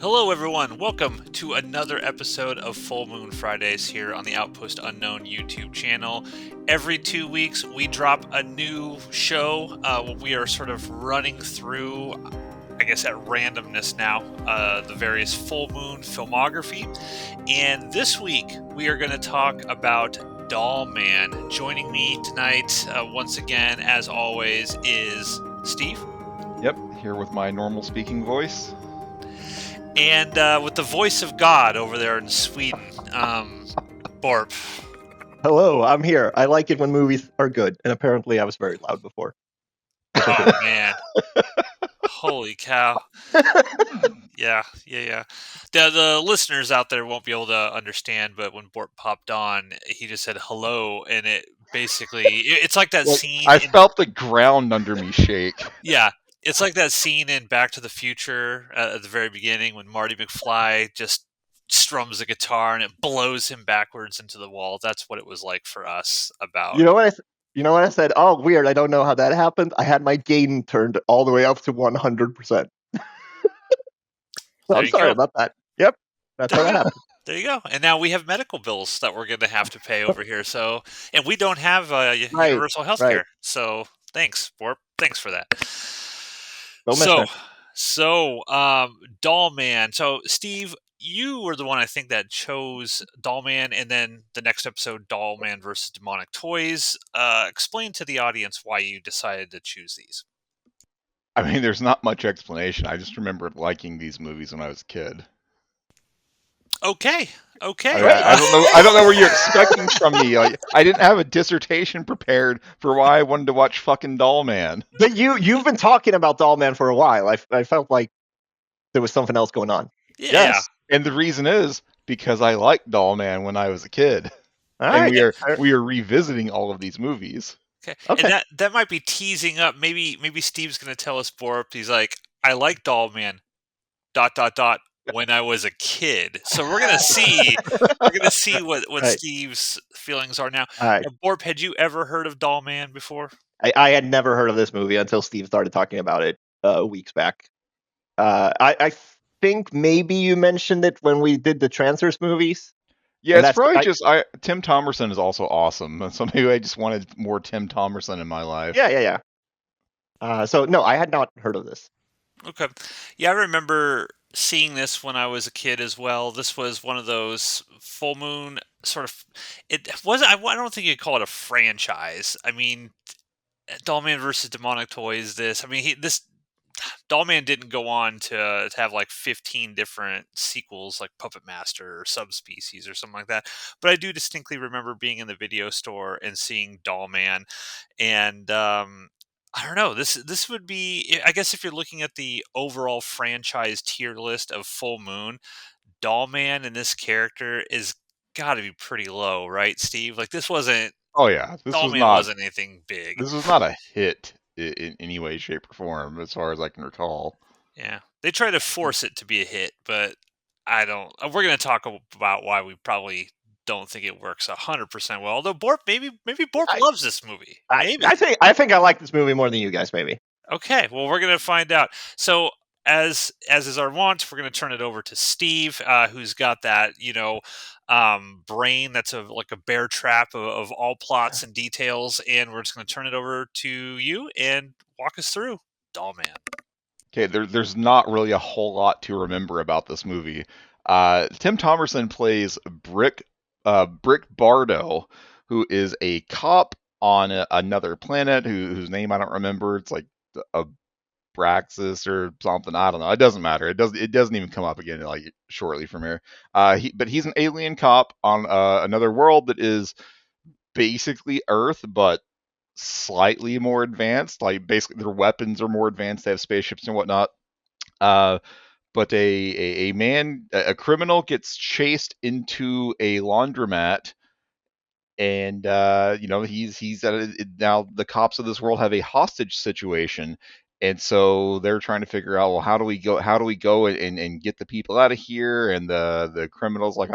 Hello, everyone. Welcome to another episode of Full Moon Fridays here on the Outpost Unknown YouTube channel. Every 2 weeks, we drop a new show. We are sort of running through, I guess, at randomness now, the various full moon filmography. And this week, we are going to talk about Dollman. Joining me tonight, once again, as always, is Steve. Yep, here with my normal speaking voice. And with the voice of God over there in Sweden, Borp. Hello, I'm here. I like it when movies are good, and apparently I was very loud before. Oh, man. Holy cow. Yeah. The listeners out there won't be able to understand, but when Borp popped on, he just said hello, and it basically, it's like that scene. I felt the ground under me shake. Yeah. It's like that scene in Back to the Future at the very beginning when Marty McFly just strums the guitar and it blows him backwards into the wall. That's what it was like for us about. You know what I said? Oh, weird. I don't know how that happened. I had my gain turned all the way up to 100%. So I'm sorry about that. Yep, that's how that happened. There you go. And now we have medical bills that we're going to have to pay over here. So, and we don't have universal health care. Right. So thanks, Borp. Thanks for that. Dollman. So, Steve, you were the one I think that chose Dollman, and then the next episode, Dollman versus Demonic Toys. Explain to the audience why you decided to choose these. I mean, there's not much explanation. I just remember liking these movies when I was a kid. Okay. I don't know where you're expecting from me. I didn't have a dissertation prepared for why I wanted to watch fucking Dollman. But you've been talking about Dollman for a while. I felt like there was something else going on. Yeah. Yes. And the reason is because I liked Dollman when I was a kid. And we are revisiting all of these movies. Okay. And that might be teasing up. Maybe Steve's going to tell us, Borp. He's like, I like Dollman. ... when I was a kid. So we're gonna see what right. Steve's feelings are now. Right. Borp, had you ever heard of Dollman before? I had never heard of this movie until Steve started talking about it weeks back. I think maybe you mentioned it when we did the Trancers movies. Yeah, it's probably Tim Thomerson is also awesome. So maybe I just wanted more Tim Thomerson in my life. Yeah. So no, I had not heard of this. Okay. Yeah, I remember seeing this when I was a kid as well. This was one of those full moon sort of. It wasn't. I don't think you'd call it a franchise. I mean, Dollman versus Demonic Toys. This Dollman didn't go on to have like 15 different sequels, like Puppet Master or Subspecies or something like that. But I do distinctly remember being in the video store and seeing Dollman, and I don't know. This would be, I guess, if you're looking at the overall franchise tier list of Full Moon, Dollman and this character is got to be pretty low, right, Steve? Like this wasn't. Oh yeah, Dollman wasn't anything big. This was not a hit in any way, shape, or form, as far as I can recall. Yeah, they try to force it to be a hit, but I don't. We're going to talk about why we probably don't think it works 100% well. Although Borp, maybe Borp loves this movie. Maybe. I think I like this movie more than you guys. Maybe. Okay, well, we're gonna find out. So, as is our wont, we're gonna turn it over to Steve, who's got that brain that's like a bear trap of all plots and details, and we're just gonna turn it over to you and walk us through Dollman. Okay, there's not really a whole lot to remember about this movie. Tim Thomerson plays Brick Bardo, who is a cop on another planet whose name I don't remember. It's like a Braxis or something. I don't know. It doesn't matter. It doesn't even come up again like shortly from here. But he's an alien cop on another world that is basically Earth, but slightly more advanced. Like basically their weapons are more advanced. They have spaceships and whatnot. But a criminal gets chased into a laundromat, and he's now the cops of this world have a hostage situation, and so they're trying to figure out, well, how do we go and get the people out of here? And the criminal's like,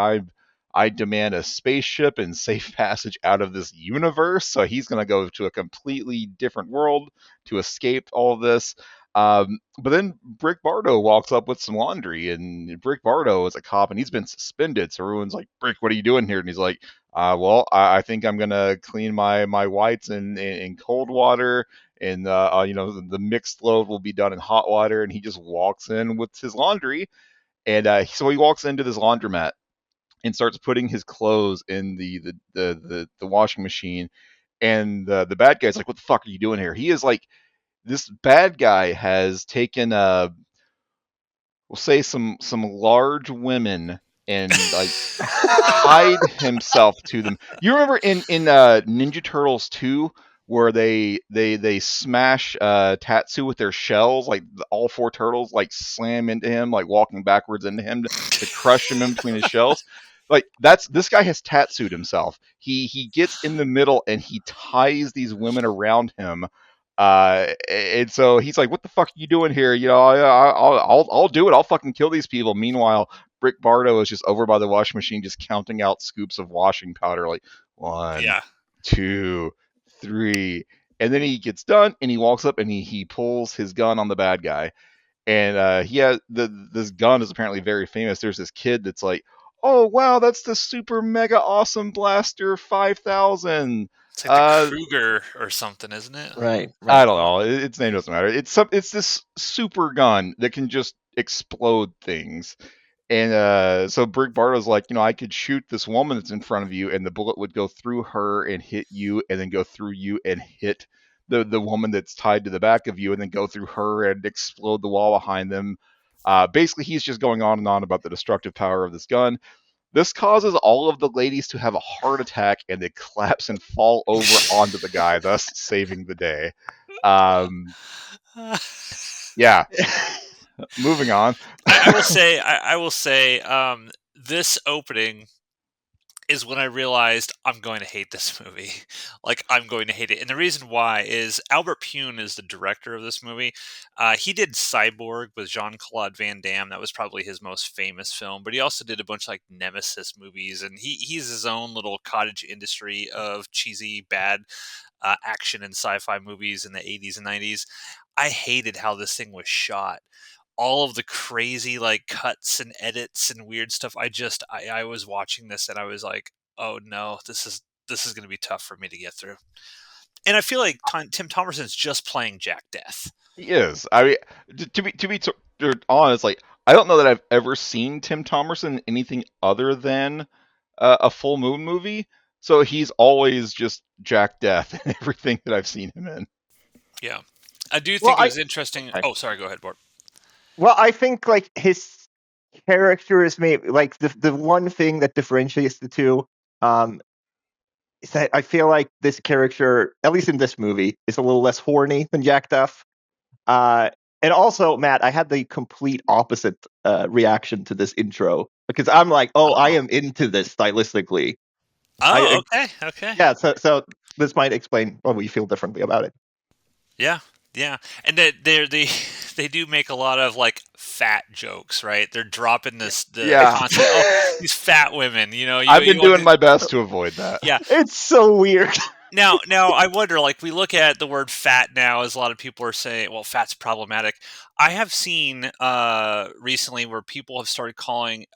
I demand a spaceship and safe passage out of this universe. So he's going to go to a completely different world to escape all of this. But then Brick Bardo walks up with some laundry, and Brick Bardo is a cop, and he's been suspended. So everyone's like, "Brick, what are you doing here?" And he's like, "Well, I think I'm gonna clean my whites in cold water, and the mixed load will be done in hot water." And he just walks in with his laundry, and so he walks into this laundromat and starts putting his clothes in the washing machine. And the bad guy's like, "What the fuck are you doing here?" He is like, this bad guy has taken we'll say some large women and like tied himself to them. You remember in Ninja Turtles 2 where they smash Tatsu with their shells, like all four turtles like slam into him, like walking backwards into him to crush him in between his shells. Like that's this guy has tattooed himself. He gets in the middle and he ties these women around him. And so he's like, "What the fuck are you doing here? I'll do it. I'll fucking kill these people." Meanwhile, Brick Bardo is just over by the washing machine, just counting out scoops of washing powder, like one, Yeah. 2, 3, and then he gets done and he walks up and he pulls his gun on the bad guy, and he has this gun is apparently very famous. There's this kid that's like, "Oh wow, that's the super mega awesome blaster 5000." It's like the Kruger or something, isn't it? Right. I don't know. Its name doesn't matter. It's this super gun that can just explode things. And so Brick Bardo's like, I could shoot this woman that's in front of you, and the bullet would go through her and hit you, and then go through you and hit the woman that's tied to the back of you, and then go through her and explode the wall behind them. Basically, he's just going on and on about the destructive power of this gun. This causes all of the ladies to have a heart attack, and they collapse and fall over onto the guy, thus saving the day. Yeah. Moving on. I will say, this opening is when I realized I'm going to hate this movie. Like, I'm going to hate it. And the reason why is Albert Pune is the director of this movie. He did Cyborg with Jean-Claude Van Damme. That was probably his most famous film. But he also did a bunch of like Nemesis movies. And he's his own little cottage industry of cheesy, bad action and sci-fi movies in the 80s and 90s. I hated how this thing was shot. All of the crazy like cuts and edits and weird stuff. I was watching this and I was like, oh no, this is going to be tough for me to get through. And I feel like Tim Thomerson's just playing Jack Deth. He is. I mean, to be honest, like I don't know that I've ever seen Tim Thomerson in anything other than a Full Moon movie. So he's always just Jack Deth in everything that I've seen him in. Yeah, I do think it was interesting. Okay. Oh, sorry, go ahead, Bart. Well, I think like his character is maybe like the one thing that differentiates the two. Is that I feel like this character, at least in this movie, is a little less horny than Jack Duff. And also, Matt, I had the complete opposite reaction to this intro because I'm like, oh, I am into this stylistically. Oh, okay. Yeah, so this might explain why we feel differently about it. Yeah, and they do make a lot of like fat jokes, right? They're dropping the concept. Oh, these fat women, I've been doing my best to avoid that. Yeah, it's so weird. Now I wonder, like, we look at the word fat now, as a lot of people are saying, well, fat's problematic. I have seen recently where people have started calling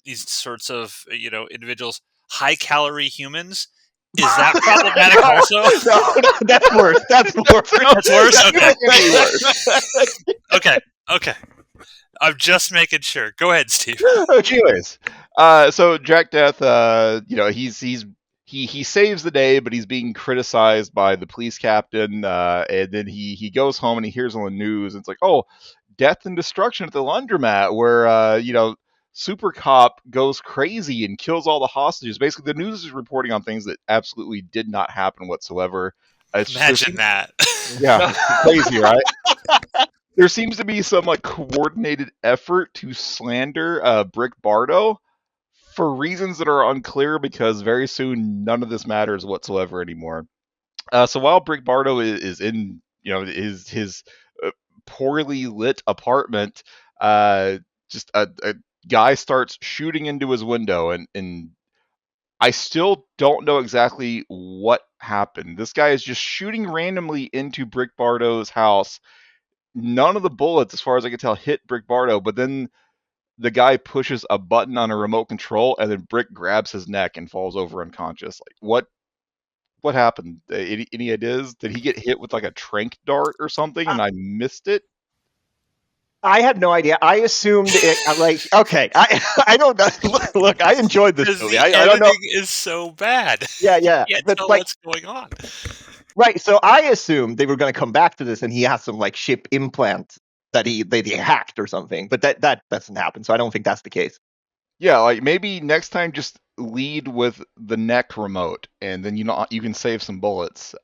these sorts of individuals high calorie humans. Is that problematic also? No, that's worse. That's worse. That's worse? Okay. Okay. I'm just making sure. Go ahead, Steve. Anyways, so Jack Deth, he saves the day, but he's being criticized by the police captain, and then he goes home and he hears on the news, and it's like, oh, death and destruction at the laundromat, where Super Cop goes crazy and kills all the hostages. Basically, the news is reporting on things that absolutely did not happen whatsoever. Imagine that. Yeah, crazy, right? There seems to be some like coordinated effort to slander Brick Bardo for reasons that are unclear, because very soon none of this matters whatsoever anymore. So while Brick Bardo is in his poorly lit apartment, just a guy starts shooting into his window, and I still don't know exactly what happened. This guy is just shooting randomly into Brick Bardo's house. None of the bullets, as far as I can tell, hit Brick Bardo, but then the guy pushes a button on a remote control, and then Brick grabs his neck and falls over unconscious. Like, what happened? Any ideas? Did he get hit with like a trank dart or something, I, and I missed it? I had no idea. I assumed it. I'm like, okay, I don't know. Look, I enjoyed this Because movie. the I don't know. editing is so bad. Yeah, You yeah, can't but tell like, what's going on. right. So I assumed they were going to come back to this, and he has some like ship implant that he hacked or something. But that doesn't happen. So I don't think that's the case. Yeah, like maybe next time just lead with the neck remote, and then you can save some bullets.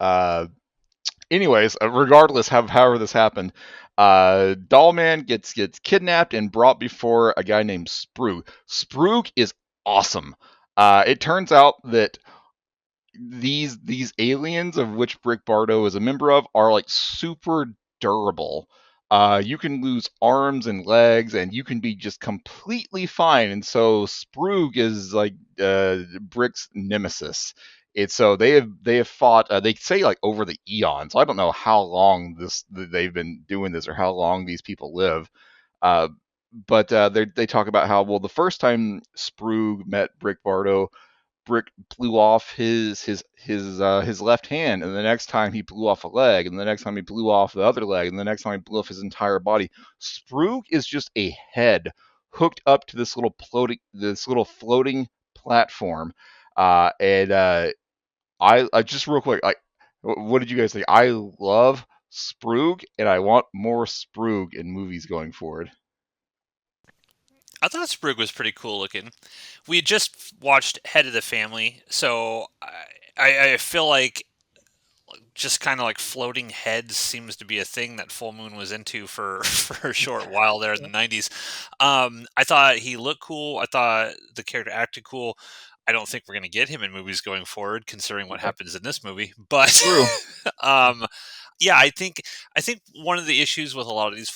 Anyways, regardless however this happened, Dollman gets kidnapped and brought before a guy named Sprug. Sprug is awesome. It turns out that these aliens of which Brick Bardo is a member of are like super durable. You can lose arms and legs, and you can be just completely fine. And so Sprug is like Brick's nemesis. It's so they have fought. They say like over the eons. I don't know how long they've been doing this or how long these people live. Uh, but they talk about how well the first time Sprug met Brick Bardo, Brick blew off his left hand, and the next time he blew off a leg, and the next time he blew off the other leg, and the next time he blew off his entire body. Sprug is just a head hooked up to this little floating platform, and I just real quick, like, what did you guys think? I love Sprug, and I want more Sprug in movies going forward. I thought Sprig was pretty cool looking. We had just watched Head of the Family, so I feel like just kind of like floating heads seems to be a thing that Full Moon was into for for a short while there in the 90s. I thought he looked cool. I thought the character acted cool. I don't think we're going to get him in movies going forward, considering what happens in this movie. But True. um, yeah, I think one of the issues with a lot of these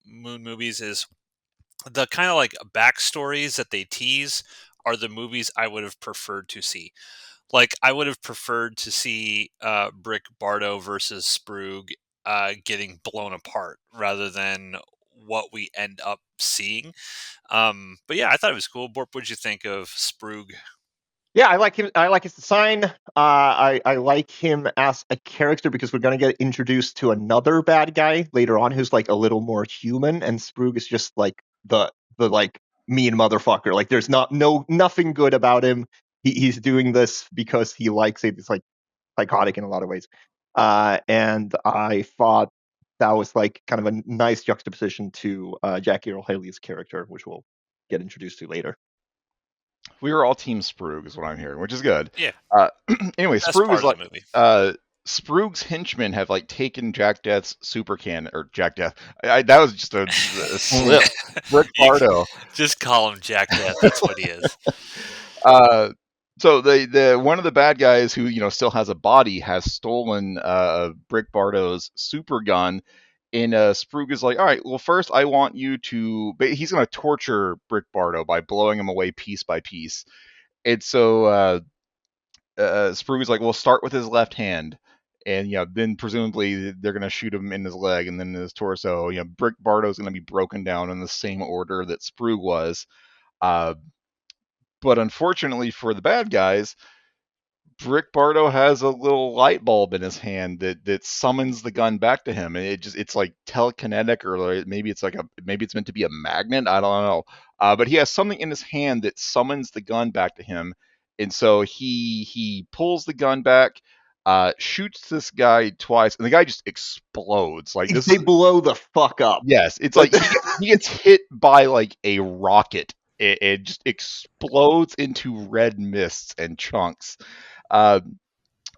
Moon movies is the kind of like backstories that they tease are the movies I would have preferred to see. Like I would have preferred to see Brick Bardo versus Sprug getting blown apart rather than what we end up seeing. But yeah, I thought it was cool. Borp, what'd you think of Sprug? Yeah, I like him. I like his design. I like him as a character because we're gonna get introduced to another bad guy later on who's like a little more human, and Sprug is just like the like mean motherfucker. Like there's nothing good about him. He's doing this because he likes it. It's like psychotic in a lot of ways. And I thought that was like kind of a nice juxtaposition to Jackie Earl Haley's character, which we'll get introduced to later. We were all Team Sprug, is what I'm hearing, which is good. Yeah, Uh, anyway, best Sprug part is of the like movie. Sprug's henchmen have like taken Jack Deth's super can or Jack Deth. That was just a slip. Brick You Bardo. just call him Jack Deth. That's what he is. Uh, so the one of the bad guys who still has a body has stolen Brick Bardo's super gun. And Sprug is like, all right, well, first I want you to. But he's going to torture Brick Bardo by blowing him away piece by piece. And so Sprug is like, "We'll start with his left hand, and then presumably they're gonna shoot him in his leg and then in his torso. Brick Bardo's gonna be broken down in the same order that Sprug was. Uh, but unfortunately for the bad guys, Brick Bardo has a little light bulb in his hand that summons the gun back to him, and it's like telekinetic, or like maybe it's meant to be a magnet. I don't know, but he has something in his hand that summons the gun back to him, and so he pulls the gun back, shoots this guy twice, and the guy just explodes. Like this They is blow the fuck up. yes, it's Like like he gets hit by like a rocket. It just explodes into red mists and chunks. Uh,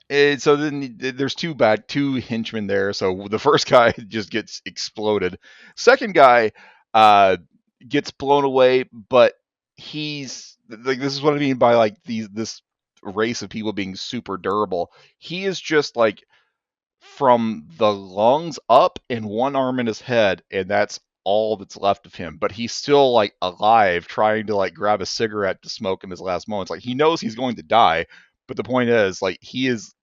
and so then there's two henchmen there. So the first guy just gets exploded. Second guy gets blown away, but he's like, this is what I mean by like this race of people being super durable. He is just like from the lungs up and one arm in his head, and that's all that's left of him, but he's still like alive, trying to like grab a cigarette to smoke in his last moments. Like he knows he's going to die, but the point is, like he's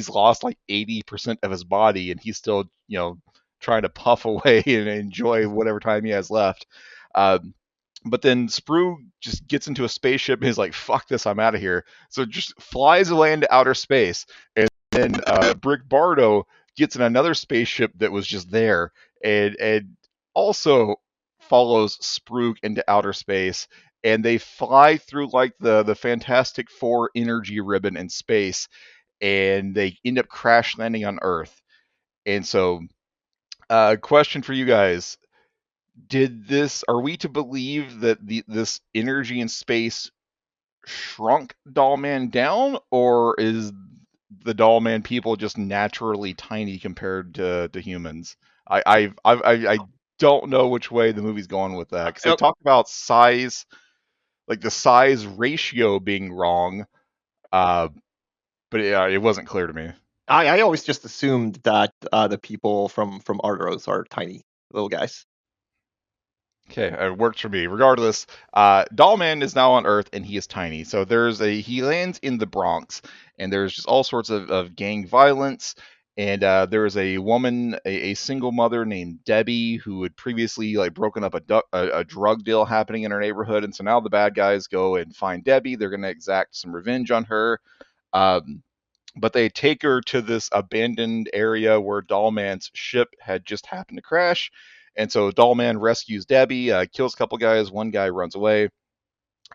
lost like 80% of his body, and he's still trying to puff away and enjoy whatever time he has left. Um, but then Sprue just gets into a spaceship and is like, "Fuck this, I'm out of here." So just flies away into outer space, and then Brick Bardo gets in another spaceship that was just there, and also follows Sprue into outer space, and they fly through like the Fantastic Four energy ribbon in space, and they end up crash landing on Earth. And so, question for you guys: are we to believe that this energy in space shrunk Dollman down, or is the Dollman people just naturally tiny compared to humans? I don't know which way the movie's going with that, because they talk about size, like the size ratio being wrong, but it wasn't clear to me. I always just assumed that the people from Argos are tiny little guys. Okay, it works for me. Regardless, Dollman is now on Earth and he is tiny. So he lands in the Bronx, and there's just all sorts of gang violence. And there is a woman, a single mother named Debbie, who had previously like broken up a drug deal happening in her neighborhood. And so now the bad guys go and find Debbie. They're going to exact some revenge on her. But they take her to this abandoned area where Dollman's ship had just happened to crash. And so Dollman rescues Debbie, kills a couple guys, one guy runs away.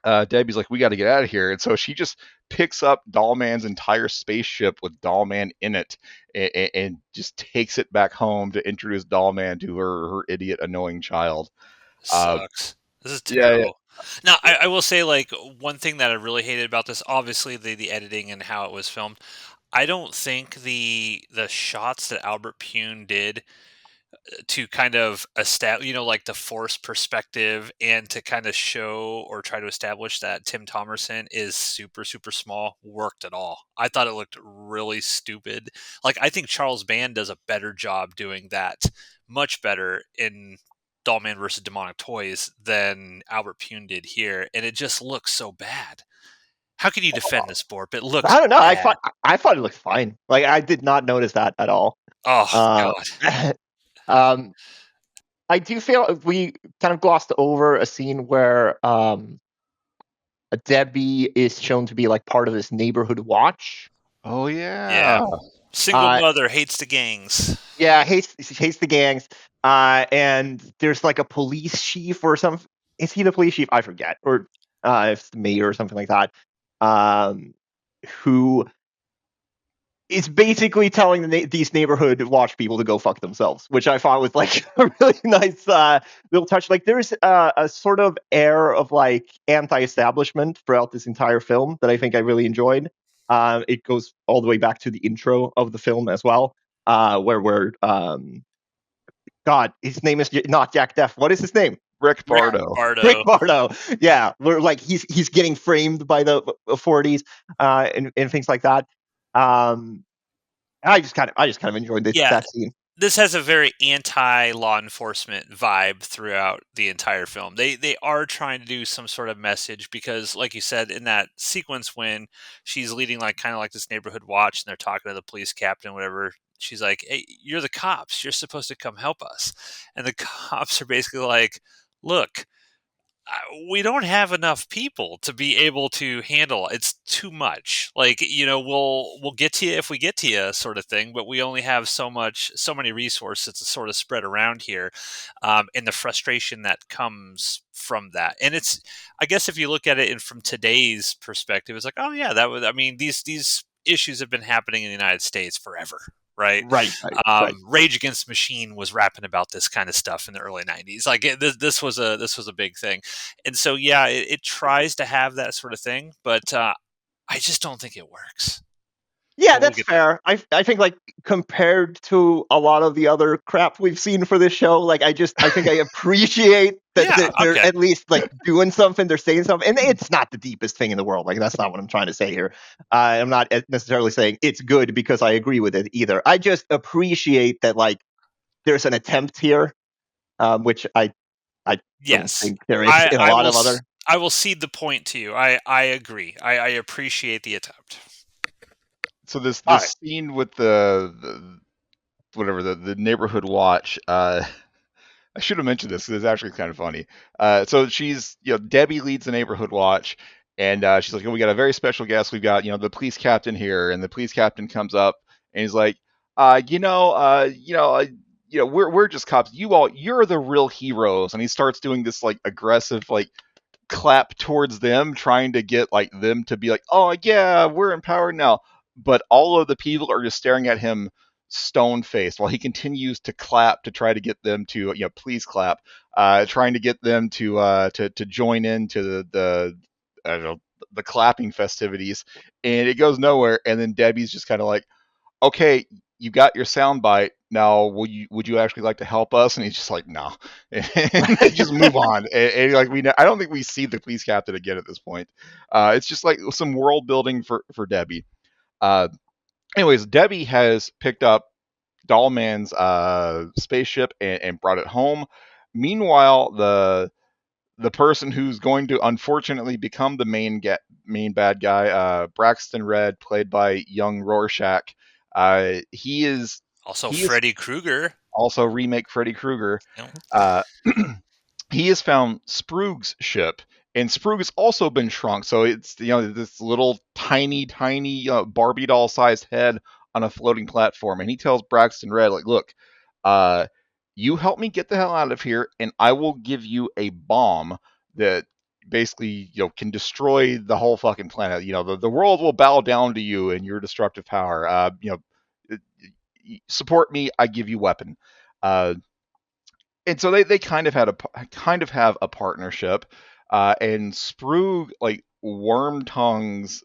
Debbie's like, "We got to get out of here." And so she just picks up Dollman's entire spaceship with Dollman in it, and just takes it back home to introduce Dollman to her idiot, annoying child. Sucks. This is Yeah, yeah. terrible. Now, I will say, like, one thing that I really hated about this, obviously the editing and how it was filmed. I don't think the shots that Albert Pune did to kind of establish, like the force perspective, and to kind of show or try to establish that Tim Thomerson is super, super small, worked at all. I thought it looked really stupid. Like, I think Charles Band does a better job doing that, much better in Dollman versus Demonic Toys than Albert Pune did here. And it just looks so bad. How can you defend this, Borp? It looks I don't know. bad. I thought it looked fine. Like I did not notice that at all. Oh, Uh, God. um, I do feel we kind of glossed over a scene where Debbie is shown to be like part of this neighborhood watch. Oh Yeah. yeah. Single Uh, mother hates the gangs. yeah, hates the gangs. And there's like a police chief or some. Is he the police chief? I forget. Or if it's the mayor or something like that. Um, who is basically telling these neighborhood watch people to go fuck themselves, which I thought was like a really nice little touch. Like there's a sort of air of like anti-establishment throughout this entire film that I think I really enjoyed. It goes all the way back to the intro of the film as well, where we're God, his name is not Jack Deth. What is his name? Rick Rick Bardo. Rick Bardo. Bardo. Yeah, we're like he's getting framed by the authorities and things like that. Um, I just kind of enjoyed Yeah, that scene. this has a very anti-law enforcement vibe throughout the entire film. They are trying to do some sort of message because, like you said, in that sequence when she's leading like kind of like this neighborhood watch and they're talking to the police captain, whatever. She's like, "Hey, you're the cops. You're supposed to come help us," and the cops are basically like, "Look, we don't have enough people to be able to handle it's too much. Like, we'll get to you if we get to you, sort of thing, but we only have so many resources to sort of spread around here." And the frustration that comes from that. And it's, I guess, if you look at it from today's perspective, it's like, oh yeah, that was, I mean, these issues have been happening in the United States forever, right? Right. Rage Against the Machine was rapping about this kind of stuff in the early '90s. Like this was a big thing, and so yeah, it tries to have that sort of thing, but I just don't think it works. Yeah, But we'll that's get there. fair. I think like compared to a lot of the other crap we've seen for this show, like I think I appreciate that Yeah. they're Okay. at least like doing something, they're saying something, and it's not the deepest thing in the world. Like that's not what I'm trying to say here. I'm not necessarily saying it's good because I agree with it either. I just appreciate that like there's an attempt here, which I I don't Yes, think there is I in a I lot will of other. I will cede the point to you. I agree. I appreciate the attempt. So this All this right. scene with the whatever the neighborhood watch. I should have mentioned this 'cause it's actually kind of funny. So she's, Debbie leads the neighborhood watch, and she's like, "Oh, we got a very special guest. We've got, the police captain here." And the police captain comes up and he's like, uh, you know, uh, you know, uh, we're just cops. You're the real heroes. And he starts doing this like aggressive like clap towards them, trying to get like them to be like, "Oh yeah, we're empowered now." But all of the people are just staring at him stone faced while he continues to clap to try to get them to, please clap, trying to get them to join into the I don't know, the clapping festivities, and it goes nowhere. And then Debbie's just kind of like, "Okay, you got your sound bite. Now, would you actually like to help us?" And he's just like, "No," and they just move on. And like I don't think we see the police captain again at this point. It's just like some world building for Debbie. Uh, Anyways, Debbie has picked up Dollman's spaceship and brought it home. Meanwhile, the person who's going to unfortunately become the main bad guy, Braxton Red, played by young Rorschach. He is Also, he is Freddy Krueger. also remake Freddy Krueger. You know, Uh, he has found Sproog's ship, and Sproog has also been shrunk. So it's, this little tiny Barbie doll sized head on a floating platform, and he tells Braxton Red like, "Look, uh, you help me get the hell out of here, and I will give you a bomb that basically, can destroy the whole fucking planet. The world will bow down to you and your destructive power. Support me. I give you weapon." Uh, and so they kind of have a partnership, and Sprue like worm tongues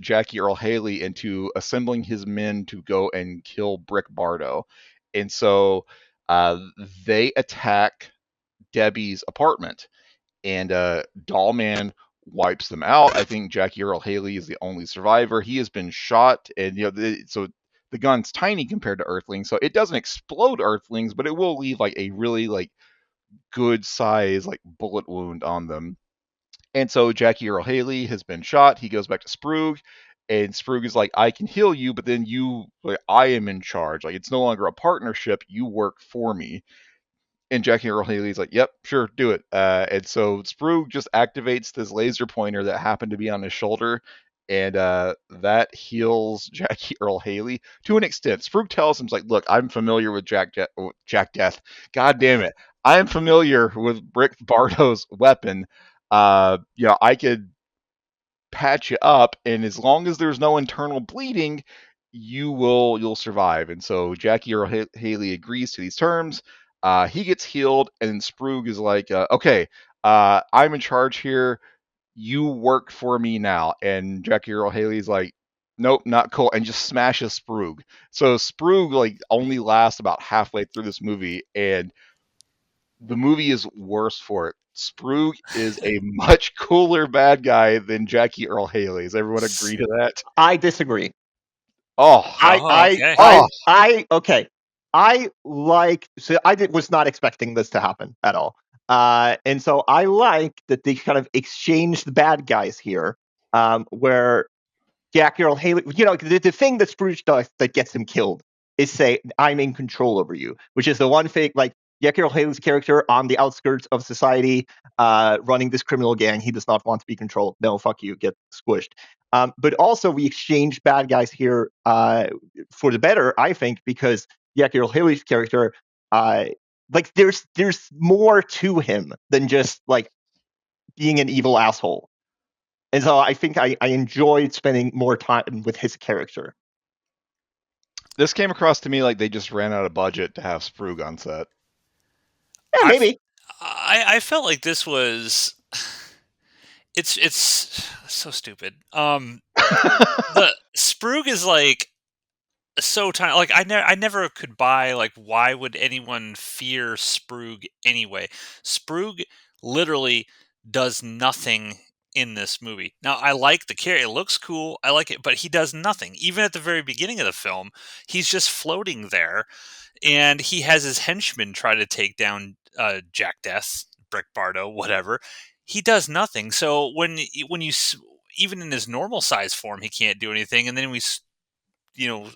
Jackie Earl Haley into assembling his men to go and kill Brick Bardo, and so uh, they attack Debbie's apartment, and Dollman wipes them out. I think Jackie Earl Haley is the only survivor. He has been shot, and so the gun's tiny compared to Earthlings, so it doesn't explode Earthlings, but it will leave like a really like good size like bullet wound on them. And so Jackie Earl Haley has been shot. He goes back to Sproog, and Sproog is like, "I can heal you, but then I am in charge. Like it's no longer a partnership. You work for me." And Jackie Earl Haley's like, "Yep, sure, do it." And so Sprue just activates this laser pointer that happened to be on his shoulder, and that heals Jackie Earl Haley to an extent. Sprue tells him, like, "Look, I'm familiar with Jack Deth. God damn it, I am familiar with Brick Bardo's weapon. I could patch you up, and as long as there's no internal bleeding, you'll survive." And so Jackie Earl Haley agrees to these terms. He gets healed, and Sproog is like, "Okay, I'm in charge here. You work for me now." And Jackie Earl Haley's like, "Nope, not cool," and just smashes Sproog. So Sproog like only lasts about halfway through this movie, and the movie is worse for it. Sproog is a much cooler bad guy than Jackie Earl Haley. Does everyone agree to that? I disagree. Oh, oh, okay. oh, Okay. Was not expecting this to happen at all. And so I like that they kind of exchanged the bad guys here, where Jack Earl Haley, the thing that Scrooge does that gets him killed is say, "I'm in control over you," which is the one thing, like, Jack Earl Haley's character on the outskirts of society, running this criminal gang. He does not want to be controlled. No, fuck you, get squished. But also, we exchanged bad guys here for the better, I think, because Jack Earl Haley's character, uh, like, there's more to him than just like being an evil asshole. And so I think I enjoyed spending more time with his character. this came across to me like they just ran out of budget to have Sproog on set. Yeah, I maybe. I felt like this was it's so stupid. The Sprug is like so tiny. Like I never could buy like why would anyone fear Sprug anyway? Sprug literally does nothing in this movie. Now I like the character; it looks cool. I like it, but he does nothing. Even at the very beginning of the film, he's just floating there, and he has his henchmen try to take down Jack Deth. Brick Bardo, whatever, he does nothing. So when you even in his normal size form, he can't do anything, and then you know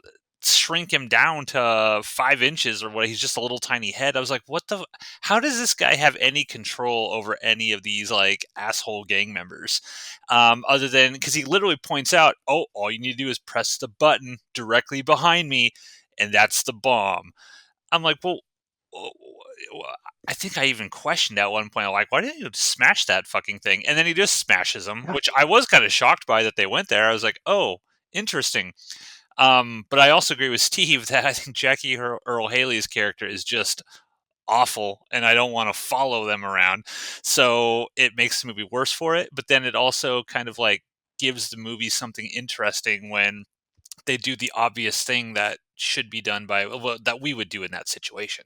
shrink him down to 5 inches or what, he's just a little tiny head. I was like, what the, how does this guy have any control over any of these like asshole gang members, other than because he literally points out, oh, all you need to do is press the button directly behind me and that's the bomb. I'm like, well, I think I even questioned at one point, like, why didn't you smash that fucking thing? And then he just smashes them, which I was kind of shocked by that they went there. I was like, oh, interesting. But I also agree with Steve that I think Jackie Earl Haley's character is just awful, and I don't want to follow them around. So it makes the movie worse for it. But then it also kind of like gives the movie something interesting when they do the obvious thing that should be done by, well, that we would do in that situation.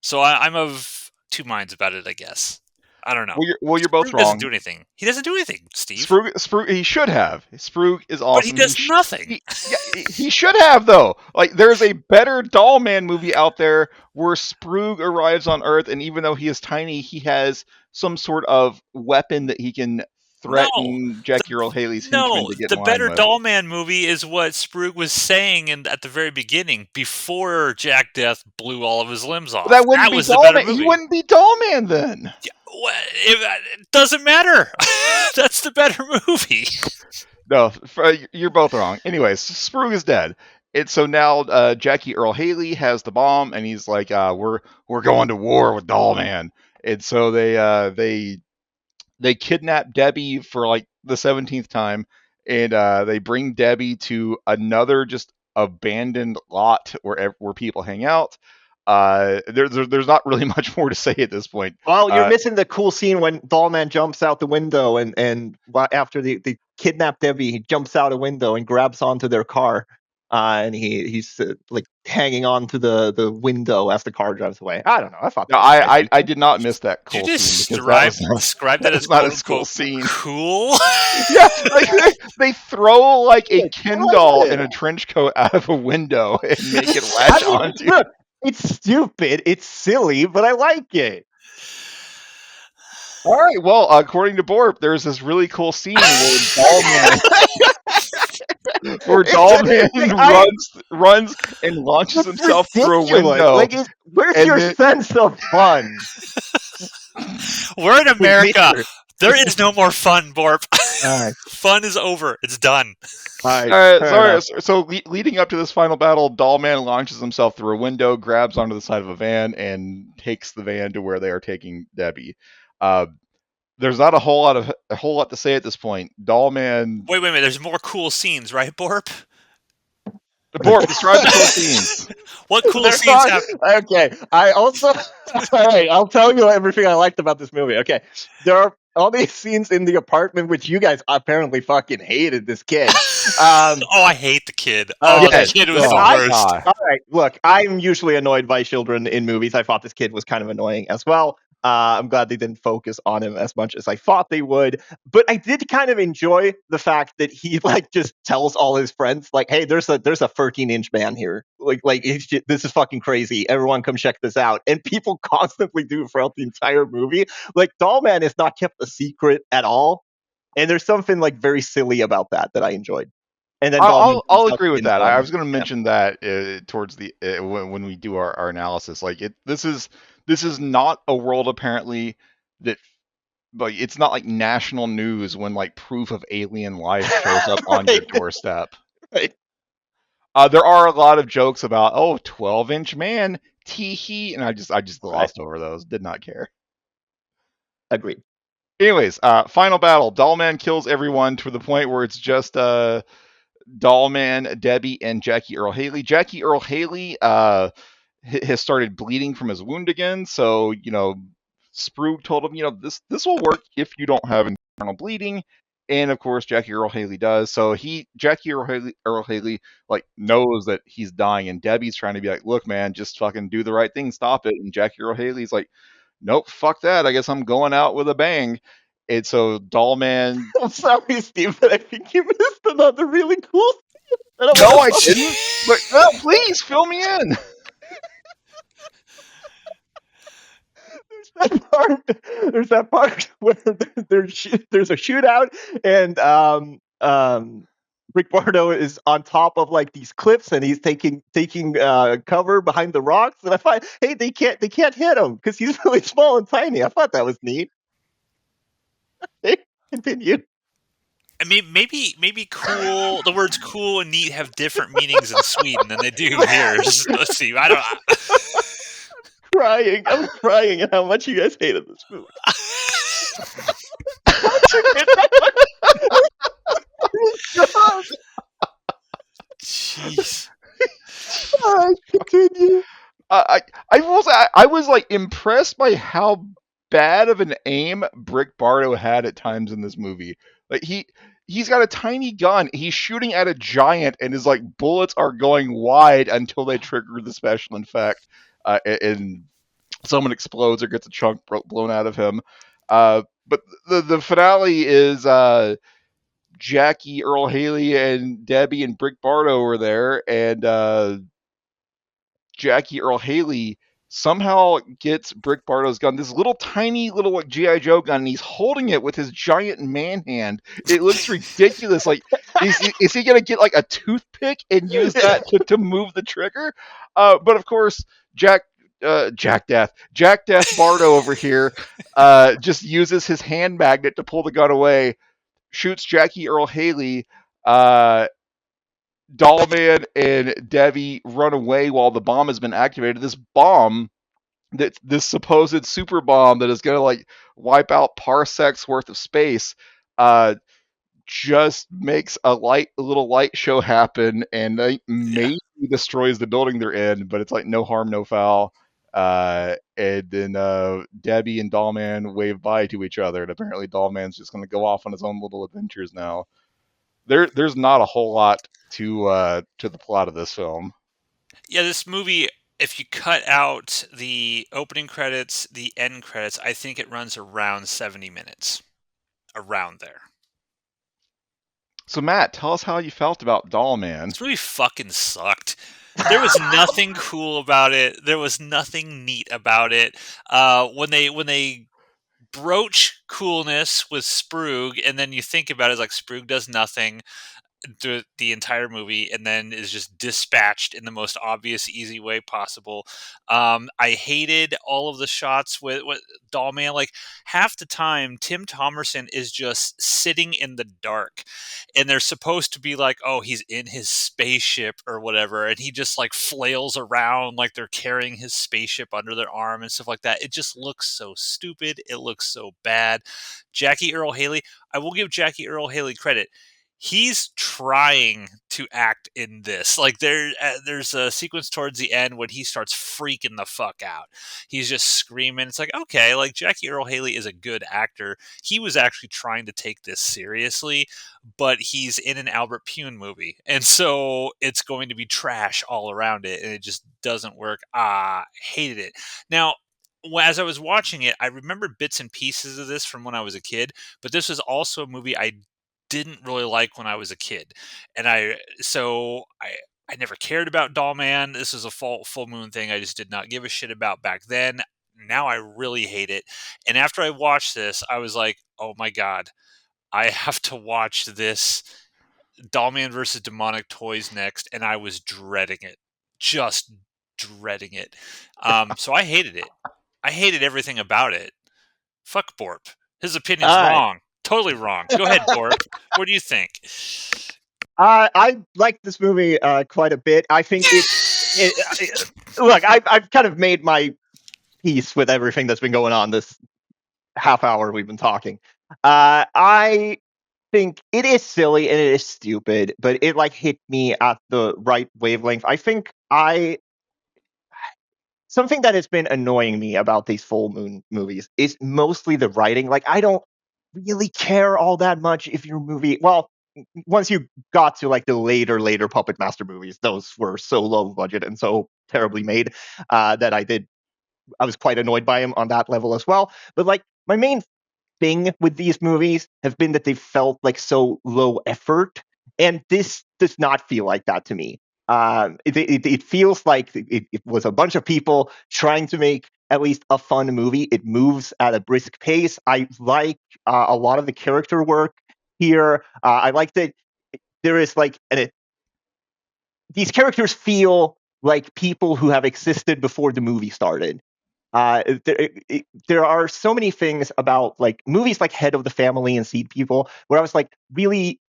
So I'm of two minds about it, I guess. I don't know. Well, you're both Sprague wrong. doesn't do anything. He doesn't do anything, Steve. Sprague, he should have. Sprague is awesome. But he does nothing. He should have, though. Like, there's a better Dollman movie out there where Sprague arrives on Earth, and even though he is tiny, he has some sort of weapon that he can threaten Jackie Earl Haley's henchman to get in the line better with. Dollman movie is what Sprague was saying at the very beginning, before Jack Deth blew all of his limbs off. That wouldn't be was the better movie. He wouldn't be Dollman then. Yeah, it doesn't matter. That's the better movie. No, you're both wrong. Anyways, Sprague is dead. And so now Jackie Earl Haley has the bomb, and he's like, "We're going to war with Dollman." And so they kidnap Debbie for like the 17th time, and they bring Debbie to another just abandoned lot where people hang out. There's not really much more to say at this point. Well, you're missing the cool scene when Dollman jumps out the window, and after they kidnap Debbie, he jumps out a window and grabs onto their car, and he's like hanging on to the window as the car drives away. I don't know. I thought. No, I did not miss that cool scene. Describe that as not a cool scene. Cool. Yeah, like they throw like a Ken doll in a trench coat out of a window and make it latch onto. Look, it's stupid, it's silly, but I like it. All right, well, according to Borp, there's this really cool scene where Dollman runs and launches himself through a window. Like, where's your sense of fun? We're in America. There is no more fun, Borp. Right. Fun is over. It's done. All right. So leading up to this final battle, Dollman launches himself through a window, grabs onto the side of a van, and takes the van to where they are taking Debbie. There's not a whole lot to say at this point. Dollman. Wait. There's more cool scenes, right, Borp? Borp, describe the cool scenes. What cool scenes happen? Okay. I also. All right. I'll tell you everything I liked about this movie. Okay. There are all these scenes in the apartment, which you guys apparently fucking hated this kid. I hate the kid. The kid was the worst. All right, look, I'm usually annoyed by children in movies. I thought this kid was kind of annoying as well. I'm glad they didn't focus on him as much as I thought they would. But I did kind of enjoy the fact that he like just tells all his friends, like, "Hey, there's a 13-inch man here. Like this is fucking crazy. Everyone come check this out." And people constantly do throughout the entire movie. Like, Dollman is not kept a secret at all. And there's something like very silly about that I enjoyed. And then I'll agree with that. I was going to mention that towards the when we do our analysis. Like this is not a world apparently that, like, it's not like national news when like proof of alien life shows up on your doorstep. Right. There are a lot of jokes about 12-inch man, tee hee, and I just glossed over those. Did not care. Agreed. Anyways, final battle. Dollman kills everyone to the point where it's just Dollman, Debbie, and Jackie Earl Haley. Jackie Earl Haley has started bleeding from his wound again, so Sprague told him, this will work if you don't have internal bleeding, and of course Jackie Earl Haley does. So Jackie Earl Haley like knows that he's dying, and Debbie's trying to be like, look, man, just fucking do the right thing, stop it. And Jackie Earl Haley's like, nope, fuck that. I guess I'm going out with a bang. And so Dollman. I'm sorry, Steve, but I think you missed another really cool scene. No, I didn't. But no, please fill me in. there's that part where there's a shootout, and Rick Bardo is on top of like these cliffs, and he's taking cover behind the rocks. And I thought, hey, they can't hit him because he's really small and tiny. I thought that was neat. Continue. I mean, maybe cool. The words "cool" and "neat" have different meanings in Sweden than they do here. Let's see. I don't. I'm crying at how much you guys hated this movie. God, Jeez. continue. I will say I was like impressed by how bad of an aim Brick Bardo had at times in this movie. Like he's got a tiny gun. He's shooting at a giant, and his like bullets are going wide until they trigger the special effect, and someone explodes or gets a chunk blown out of him. But the finale is Jackie Earl Haley and Debbie and Brick Bardo are there, and Jackie Earl Haley somehow gets Brick Bardo's gun, this little tiny little like GI Joe gun, and he's holding it with his giant man hand. It looks ridiculous. Like, is he gonna get like a toothpick and use that to move the trigger? But of course, Jack Deth Bardo over here just uses his hand magnet to pull the gun away, shoots Jackie Earl Haley. Dollman and Debbie run away while the bomb has been activated. This bomb, this supposed super bomb that is going to like wipe out parsecs worth of space, just makes a little light show happen, and Yeah. maybe destroys the building they're in. But it's like no harm, no foul. And then Debbie and Dollman wave bye to each other, and apparently Dollman's just going to go off on his own little adventures now. There's not a whole lot to the plot of this film. Yeah, this movie, if you cut out the opening credits, the end credits, I think it runs around 70 minutes. Around there. So Matt, tell us how you felt about Dollman. This movie fucking sucked. There was nothing cool about it. There was nothing neat about it. When they broach coolness with Sprug, and then you think about it, it's like Sprug does nothing the entire movie, and then is just dispatched in the most obvious, easy way possible. I hated all of the shots with Dollman. Like, half the time, Tim Thomerson is just sitting in the dark, and they're supposed to be like, oh, he's in his spaceship or whatever, and he just like flails around like they're carrying his spaceship under their arm and stuff like that. It just looks so stupid. It looks so bad. Jackie Earl Haley, I will give Jackie Earl Haley credit. He's trying to act in this. Like, there's a sequence towards the end when he starts freaking the fuck out. He's just screaming. It's like, okay, like, Jackie Earl Haley is a good actor. He was actually trying to take this seriously, but he's in an Albert Pune movie, and so it's going to be trash all around it, and it just doesn't work. Hated it. Now, as I was watching it, I remembered bits and pieces of this from when I was a kid, but this was also a movie I didn't really like when I was a kid, and I never cared about Dollman. This is a full moon thing I just did not give a shit about back then. Now I really hate it. And after I watched this, I was like, oh my god, I have to watch this Dollman versus Demonic Toys next, and I was dreading it, just dreading it. So I hated it. I hated everything about it. Fuck Borp. His opinion's All right. wrong. Totally wrong. Go ahead, Borp. What do you think? I like this movie quite a bit. I think look, I've kind of made my peace with everything that's been going on this half hour we've been talking. I think it is silly and it is stupid, but it like hit me at the right wavelength. I think something that has been annoying me about these full moon movies is mostly the writing. Like, I don't really care all that much if your movie, well, once you got to like the later Puppet Master movies, those were so low budget and so terribly made that I was quite annoyed by him on that level as well. But like, my main thing with these movies have been that they felt like so low effort, and this does not feel like that to me. It feels like it was a bunch of people trying to make at least a fun movie. It moves at a brisk pace. I like a lot of the character work here. I like that there is like these characters feel like people who have existed before the movie started. There are so many things about like movies like Head of the Family and Seed People where I was like really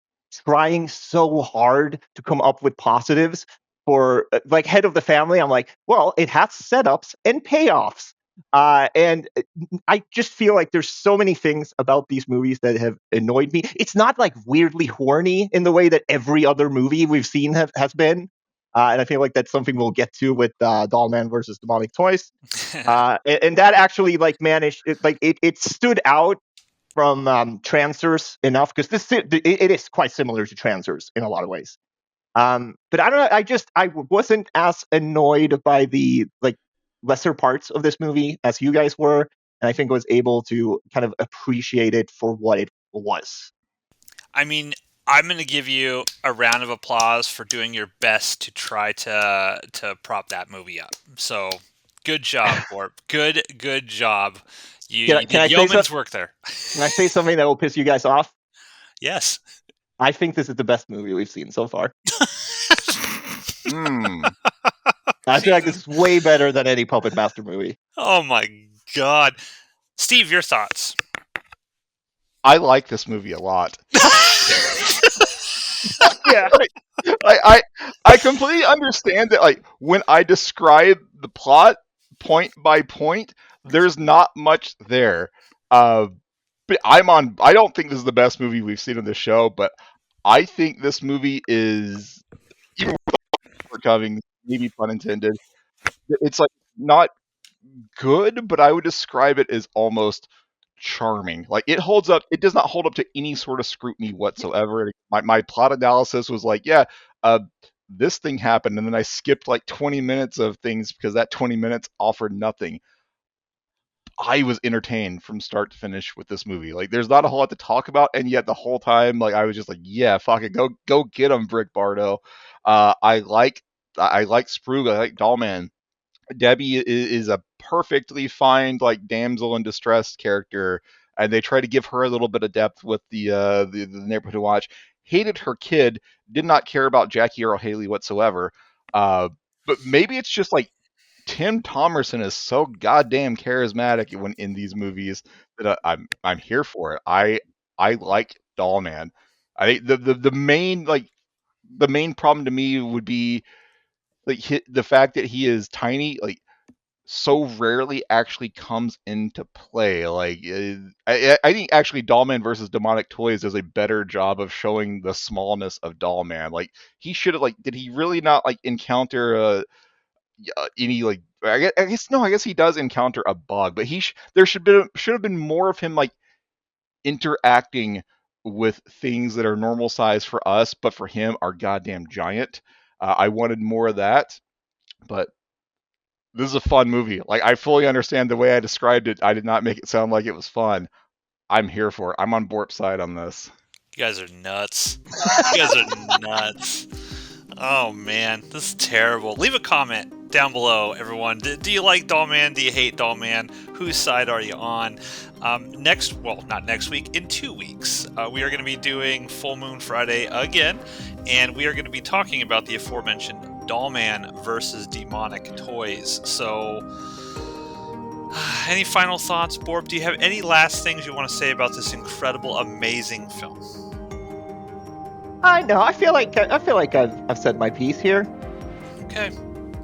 trying so hard to come up with positives for like Head of the Family. I'm like, well, it has setups and payoffs. And I just feel like there's so many things about these movies that have annoyed me. It's not like weirdly horny in the way that every other movie we've seen has been. And I feel like that's something we'll get to with Dollman versus Demonic Toys. And that actually like managed it stood out from Transers enough because it is quite similar to Transers in a lot of ways. But I don't know. I wasn't as annoyed by the like lesser parts of this movie as you guys were, and I think was able to kind of appreciate it for what it was. I mean, I'm going to give you a round of applause for doing your best to try to prop that movie up. So, good job, Borp. Good job. You Can did I say yeoman's work there. Can I say something that will piss you guys off? Yes. I think this is the best movie we've seen so far. I feel like this is way better than any Puppet Master movie. Oh my god. Steve, your thoughts? I like this movie a lot. Yeah. I completely understand that, like, when I describe the plot point by point, there's not much there. But I don't think this is the best movie we've seen on the show, but I think this movie is, even with shortcomings, maybe pun intended, it's like not good, but I would describe it as almost charming. Like, it holds up. It does not hold up to any sort of scrutiny whatsoever. My plot analysis was like, yeah, this thing happened, and then I skipped like 20 minutes of things because that 20 minutes offered nothing. I was entertained from start to finish with this movie. Like, there's not a whole lot to talk about, and yet the whole time, like, I was just like, yeah, fuck it, go get him, Brick Bardo. I like Sprug. I like Dollman. Debbie is a perfectly fine like damsel in distress character, and they try to give her a little bit of depth with the neighborhood watch. Hated her kid, did not care about Jackie Earle Haley whatsoever. But maybe it's just like Tim Thomerson is so goddamn charismatic when in these movies that I'm here for it. I like Dollman. I think the main problem to me would be like the fact that he is tiny, like so rarely actually comes into play. Like, I think actually Dollman versus Demonic Toys does a better job of showing the smallness of Dollman. Like, he should have, like, did he really not like encounter any like? I guess no. I guess he does encounter a bug, but there should have been more of him like interacting with things that are normal size for us, but for him are goddamn giant. I wanted more of that, but this is a fun movie. Like, I fully understand the way I described it. I did not make it sound like it was fun. I'm here for it. I'm on Borp's side on this. You guys are nuts. You guys are nuts. Oh man, this is terrible. Leave a comment down below, everyone. Do you like Dollman? Do you hate Dollman? Whose side are you on? Not next week, in 2 weeks, we are going to be doing Full Moon Friday again, and we are going to be talking about the aforementioned Dollman versus Demonic Toys. So, any final thoughts, Borb? Do you have any last things you want to say about this incredible, amazing film? I know. I feel like I've said my piece here. Okay.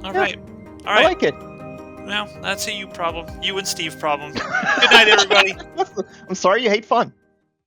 All Yeah. right. I like it. Well, that's a you problem. You and Steve problem. Good night, everybody. I'm sorry you hate fun.